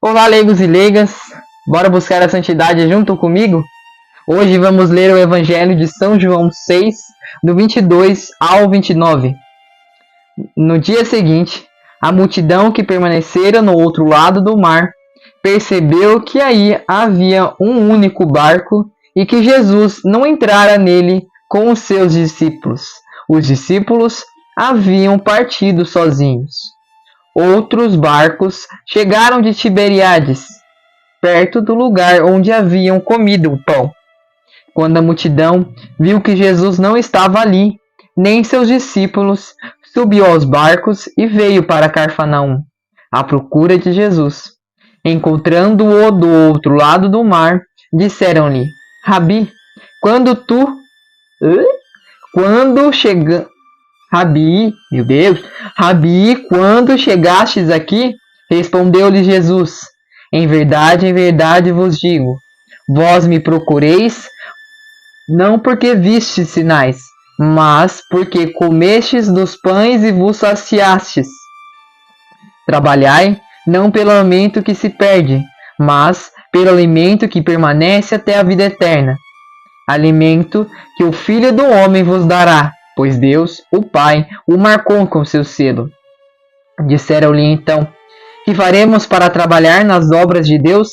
Olá, leigos e leigas, bora buscar a santidade junto comigo? Hoje vamos ler o Evangelho de São João 6, do 22 ao 29. No dia seguinte, a multidão que permanecera no outro lado do mar percebeu que aí havia um único barco e que Jesus não entrara nele com os seus discípulos. Os discípulos haviam partido sozinhos. Outros barcos chegaram de Tiberíades, perto do lugar onde haviam comido o pão. Quando a multidão viu que Jesus não estava ali, nem seus discípulos, subiu aos barcos e veio para Cafarnaum, à procura de Jesus. Encontrando-o do outro lado do mar, disseram-lhe: Rabi, Rabi, quando chegastes aqui? Respondeu-lhe Jesus: em verdade vos digo, vós me procureis, não porque vistes sinais, mas porque comestes dos pães e vos saciastes. Trabalhai, não pelo alimento que se perde, mas pelo alimento que permanece até a vida eterna. Alimento que o Filho do Homem vos dará, pois Deus, o Pai, o marcou com seu selo. Disseram-lhe então: que faremos para trabalhar nas obras de Deus?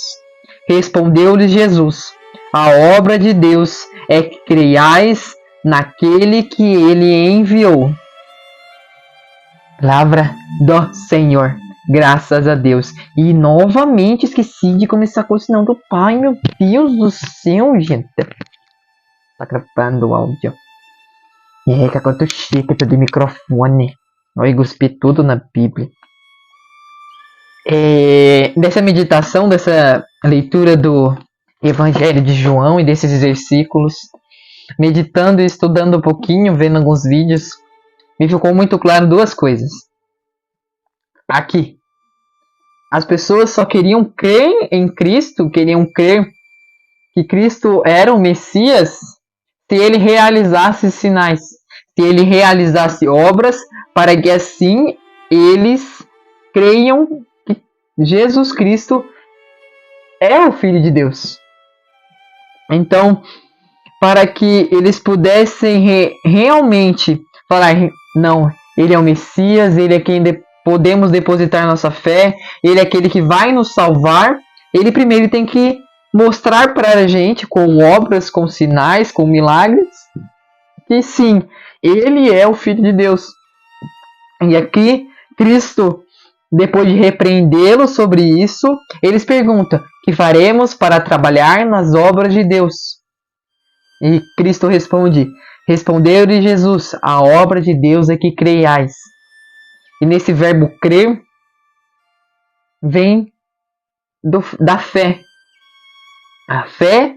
Respondeu-lhes Jesus: a obra de Deus é que creiais naquele que ele enviou. Palavra do Senhor. Graças a Deus. E novamente esqueci de começar com o sinal do Pai. Meu Deus do céu, gente. Tá gravando o áudio. É, que agora eu tô chique, tô de microfone. Olha, cuspi tudo na Bíblia. Dessa meditação, dessa leitura do Evangelho de João e desses versículos, meditando e estudando um pouquinho, vendo alguns vídeos, me ficou muito claro duas coisas. Aqui, as pessoas só queriam crer em Cristo, queriam crer que Cristo era o Messias, se ele realizasse sinais, se ele realizasse obras, para que assim eles creiam que Jesus Cristo é o Filho de Deus. Então, para que eles pudessem realmente falar, não, ele é o Messias, ele é quem podemos depositar nossa fé, ele é aquele que vai nos salvar, ele primeiro tem que mostrar para a gente, com obras, com sinais, com milagres, que sim, ele é o Filho de Deus. E aqui, Cristo, depois de repreendê-los sobre isso, eles perguntam: que faremos para trabalhar nas obras de Deus? E Cristo responde: respondeu-lhe Jesus: a obra de Deus é que creiais. E nesse verbo crer, vem da fé. A fé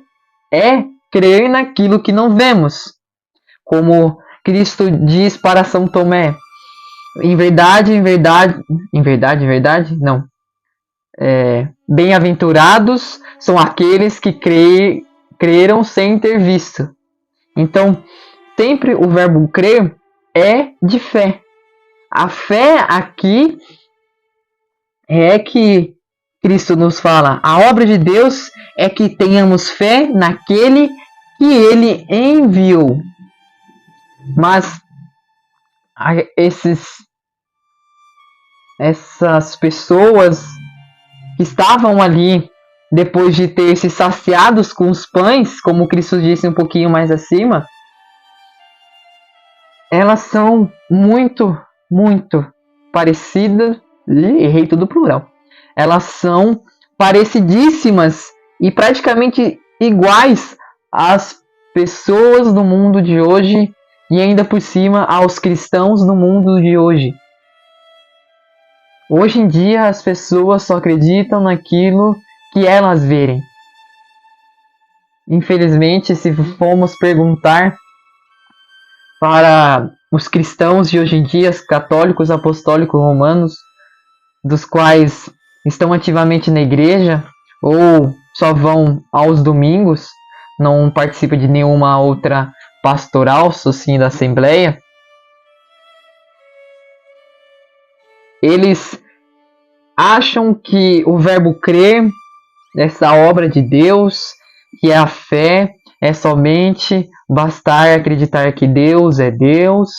é crer naquilo que não vemos. Como Cristo diz para São Tomé: não. Bem-aventurados são aqueles que creram sem ter visto. Então, sempre o verbo crer é de fé. A fé aqui é que Cristo nos fala. A obra de Deus é que tenhamos fé naquele que ele enviou. Mas essas pessoas que estavam ali, depois de ter se saciados com os pães, como Cristo disse um pouquinho mais acima, elas são muito parecidas, errei tudo plural, elas são parecidíssimas e praticamente iguais às pessoas do mundo de hoje e ainda por cima aos cristãos do mundo de hoje. Hoje em dia as pessoas só acreditam naquilo que elas verem. Infelizmente, se formos perguntar para os cristãos de hoje em dia, os católicos, apostólicos, romanos, dos quais estão ativamente na igreja ou só vão aos domingos, não participam de nenhuma outra pastoral, assim, da assembleia, eles acham que o verbo crer, essa obra de Deus, que é a fé, é somente bastar acreditar que Deus é Deus,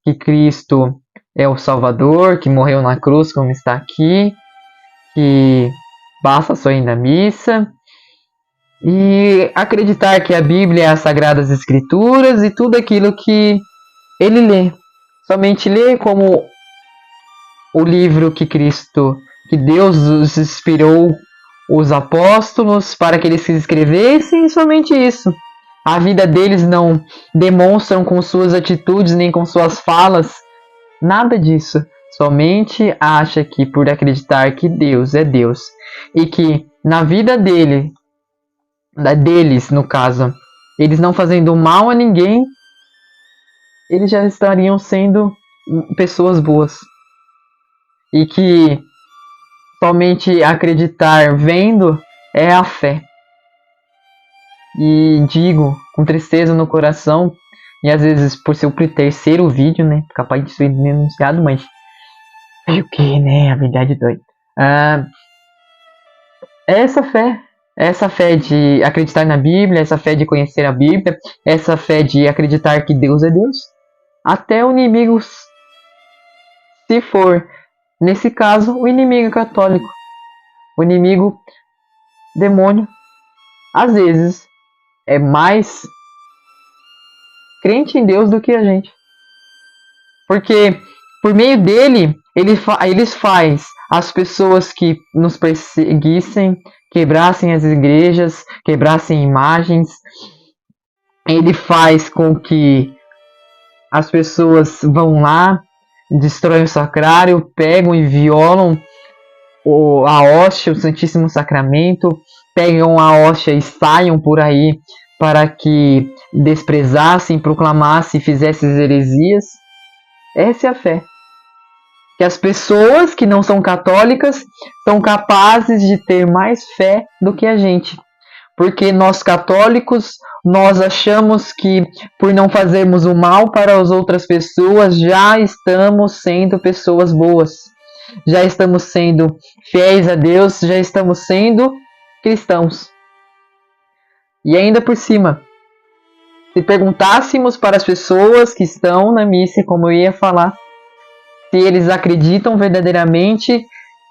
que Cristo é o Salvador, que morreu na cruz como está aqui, que basta só ir na missa, e acreditar que a Bíblia é as Sagradas Escrituras e tudo aquilo que ele lê. Somente lê como o livro que Deus os inspirou os apóstolos para que eles escrevessem, e somente isso. A vida deles não demonstram com suas atitudes nem com suas falas nada disso. Somente acha que por acreditar que Deus é Deus e que na vida deles no caso, eles não fazendo mal a ninguém, eles já estariam sendo pessoas boas. E que somente acreditar vendo é a fé. E digo com tristeza no coração, e às vezes por ser o terceiro vídeo, né, capaz de ser denunciado, mas o que, né, a verdade doida. Essa fé de acreditar na Bíblia, essa fé de conhecer a Bíblia, essa fé de acreditar que Deus é Deus, até o inimigo, se for, nesse caso, o inimigo católico, o inimigo demônio, às vezes é mais crente em Deus do que a gente. Porque por meio dele, eles faz as pessoas que nos perseguissem, quebrassem as igrejas, quebrassem imagens. Ele faz com que as pessoas vão lá, destroem o sacrário, pegam e violam a hóstia, o Santíssimo Sacramento, pegam a hóstia e saiam por aí para que desprezassem, proclamassem e fizessem heresias. Essa é a fé. Que as pessoas que não são católicas são capazes de ter mais fé do que a gente. Porque nós católicos, nós achamos que por não fazermos o mal para as outras pessoas, já estamos sendo pessoas boas. Já estamos sendo fiéis a Deus, já estamos sendo cristãos. E ainda por cima, se perguntássemos para as pessoas que estão na missa, como eu ia falar, se eles acreditam verdadeiramente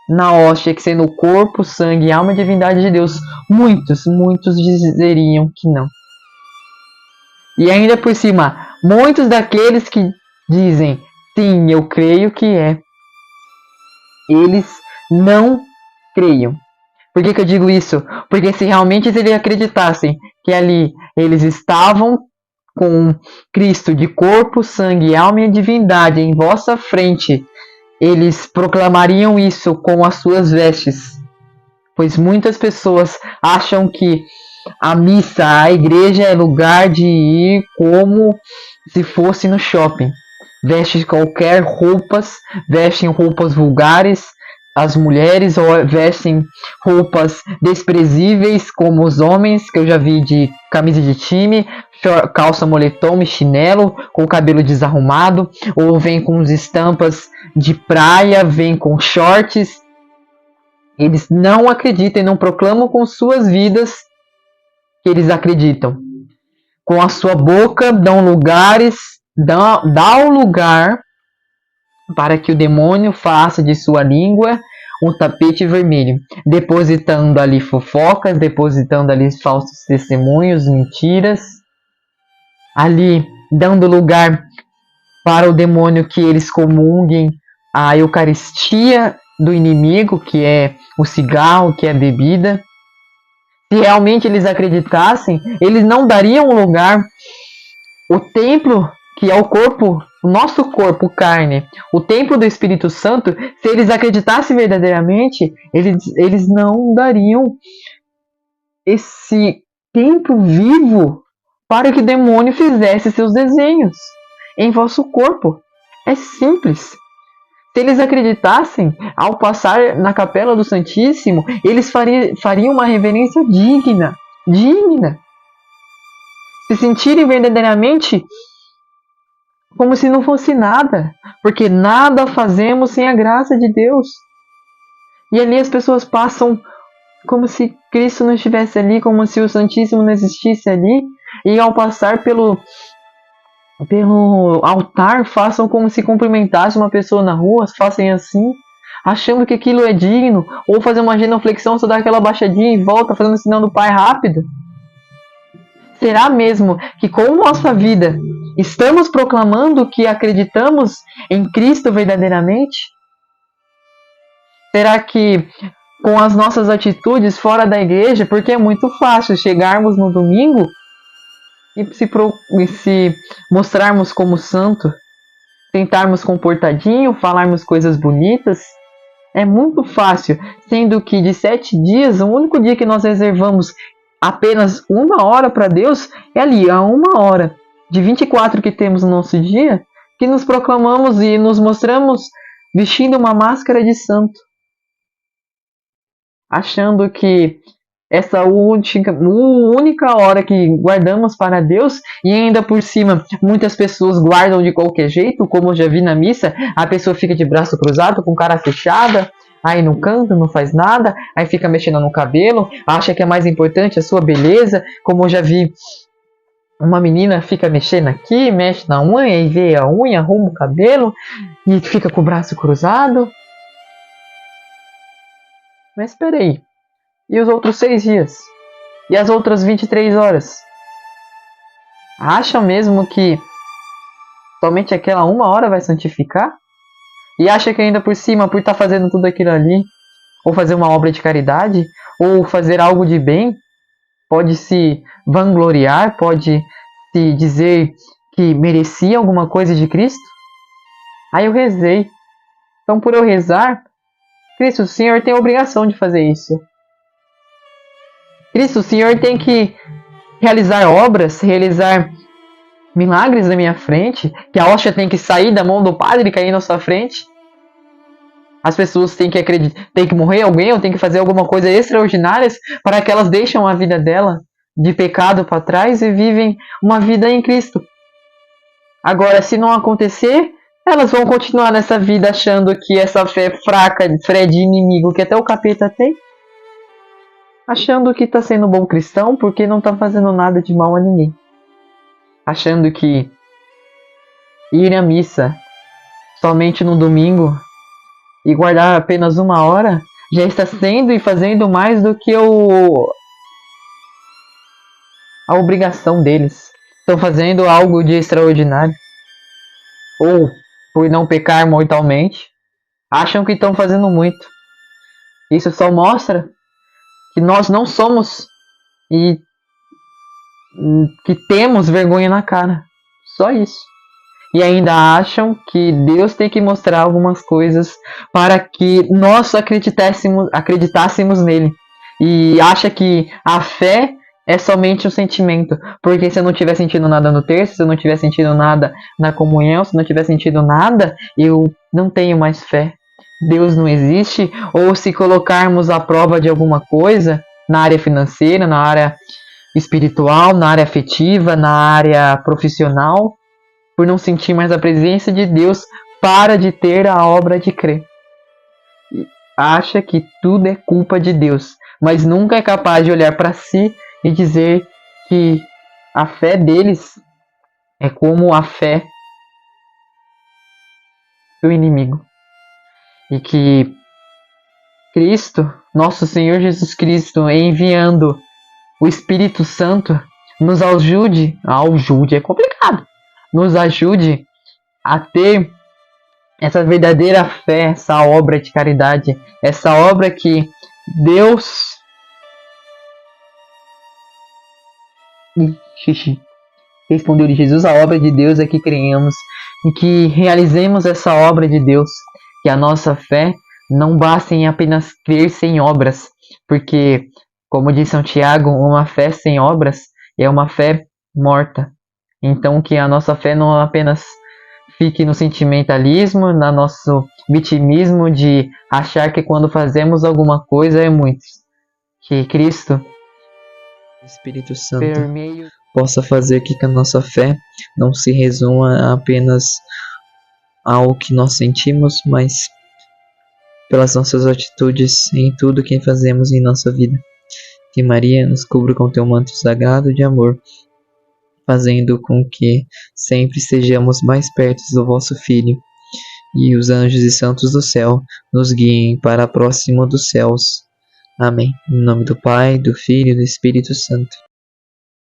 na hóstia, que sendo o corpo, sangue, alma e divindade de Deus, muitos dizeriam que não. E ainda por cima, muitos daqueles que dizem, sim, eu creio que é, eles não creiam. Por que eu digo isso? Porque se realmente eles acreditassem que ali eles estavam com Cristo de corpo, sangue, alma e divindade em vossa frente, eles proclamariam isso com as suas vestes. Pois muitas pessoas acham que a missa, a igreja é lugar de ir como se fosse no shopping. Vestem qualquer roupas, vestem roupas vulgares, as mulheres vestem roupas desprezíveis como os homens, que eu já vi de camisa de time, calça moletom e chinelo, com o cabelo desarrumado, ou vem com estampas de praia, vem com shorts. Eles não acreditam e não proclamam com suas vidas que eles acreditam. Com a sua boca dá o lugar para que o demônio faça de sua língua um tapete vermelho, depositando ali fofocas, depositando ali falsos testemunhos, mentiras, ali dando lugar para o demônio que eles comunguem a Eucaristia do inimigo, que é o cigarro, que é a bebida. Se realmente eles acreditassem, eles não dariam lugar. O templo, que é o corpo, o nosso corpo, carne, o templo do Espírito Santo, se eles acreditassem verdadeiramente, eles não dariam esse templo vivo para que o demônio fizesse seus desenhos em vosso corpo. É simples. Se eles acreditassem, ao passar na capela do Santíssimo, eles fariam uma reverência digna. Se sentirem verdadeiramente como se não fosse nada, porque nada fazemos sem a graça de Deus. E ali as pessoas passam como se Cristo não estivesse ali, como se o Santíssimo não existisse ali. E ao passar pelo altar, façam como se cumprimentasse uma pessoa na rua, façam assim, achando que aquilo é digno, ou fazer uma genuflexão, só dar aquela baixadinha e volta, fazendo o sinal do Pai rápido. Será mesmo que com nossa vida estamos proclamando que acreditamos em Cristo verdadeiramente? Será que com as nossas atitudes fora da igreja, porque é muito fácil chegarmos no domingo e se mostrarmos como santo, tentarmos comportadinho, falarmos coisas bonitas, é muito fácil, sendo que de 7 dias, o único dia que nós reservamos apenas 1 hora para Deus é ali, a 1 hora de 24 que temos no nosso dia, que nos proclamamos e nos mostramos vestindo uma máscara de santo, achando que essa única hora que guardamos para Deus, e ainda por cima muitas pessoas guardam de qualquer jeito, como eu já vi na missa, a pessoa fica de braço cruzado, com cara fechada, aí não canta, não faz nada, aí fica mexendo no cabelo, acha que é mais importante a sua beleza, como eu já vi uma menina fica mexendo aqui, mexe na unha, e vê a unha, arruma o cabelo, e fica com o braço cruzado. Mas espera aí. E os outros 6 dias? E as outras 23 horas? Acham mesmo que somente aquela 1 hora vai santificar? E acha que ainda por cima, por estar fazendo tudo aquilo ali, ou fazer uma obra de caridade, ou fazer algo de bem, pode se vangloriar, pode se dizer que merecia alguma coisa de Cristo? Aí eu rezei. Então por eu rezar, Cristo, o Senhor tem a obrigação de fazer isso. Cristo, o Senhor tem que realizar obras, realizar milagres na minha frente, que a hóstia tem que sair da mão do padre e cair na sua frente. As pessoas têm que acreditar, tem que morrer alguém, ou tem que fazer alguma coisa extraordinária para que elas deixem a vida dela de pecado para trás e vivem uma vida em Cristo. Agora, se não acontecer, elas vão continuar nessa vida achando que essa fé fraca, fé de inimigo que até o capeta tem, achando que está sendo bom cristão porque não está fazendo nada de mal a ninguém. Achando que ir à missa somente no domingo e guardar apenas 1 hora já está sendo e fazendo mais do que a obrigação deles. Estão fazendo algo de extraordinário. Ou, por não pecar mortalmente, acham que estão fazendo muito. Isso só mostra que nós não somos e que temos vergonha na cara. Só isso. E ainda acham que Deus tem que mostrar algumas coisas para que nós acreditássemos nele. E acha que a fé é somente um sentimento. Porque se eu não estiver sentindo nada no terço, se eu não estiver sentindo nada na comunhão, se eu não estiver sentindo nada, eu não tenho mais fé. Deus não existe. Ou se colocarmos à prova de alguma coisa na área financeira, na área espiritual, na área afetiva, na área profissional, por não sentir mais a presença de Deus, para de ter a obra de crer. Acha que tudo é culpa de Deus, mas nunca é capaz de olhar para si e dizer que a fé deles é como a fé do inimigo. E que Cristo, nosso Senhor Jesus Cristo, enviando o Espírito Santo, nos ajude é complicado, nos ajude a ter essa verdadeira fé, essa obra de caridade, essa obra que Deus respondeu de Jesus, a obra de Deus é que creiamos e que realizemos essa obra de Deus, que a nossa fé não basta em apenas crer sem obras, porque, como diz São Tiago, uma fé sem obras é uma fé morta. Então que a nossa fé não apenas fique no sentimentalismo, no nosso vitimismo de achar que quando fazemos alguma coisa é muito. Que Cristo, Espírito Santo, possa fazer que a nossa fé não se resuma apenas ao que nós sentimos, mas pelas nossas atitudes em tudo que fazemos em nossa vida. Que Maria nos cubra com teu manto sagrado de amor, fazendo com que sempre estejamos mais perto do vosso Filho, e os anjos e santos do céu nos guiem para próximo dos céus. Amém. Em nome do Pai, do Filho e do Espírito Santo.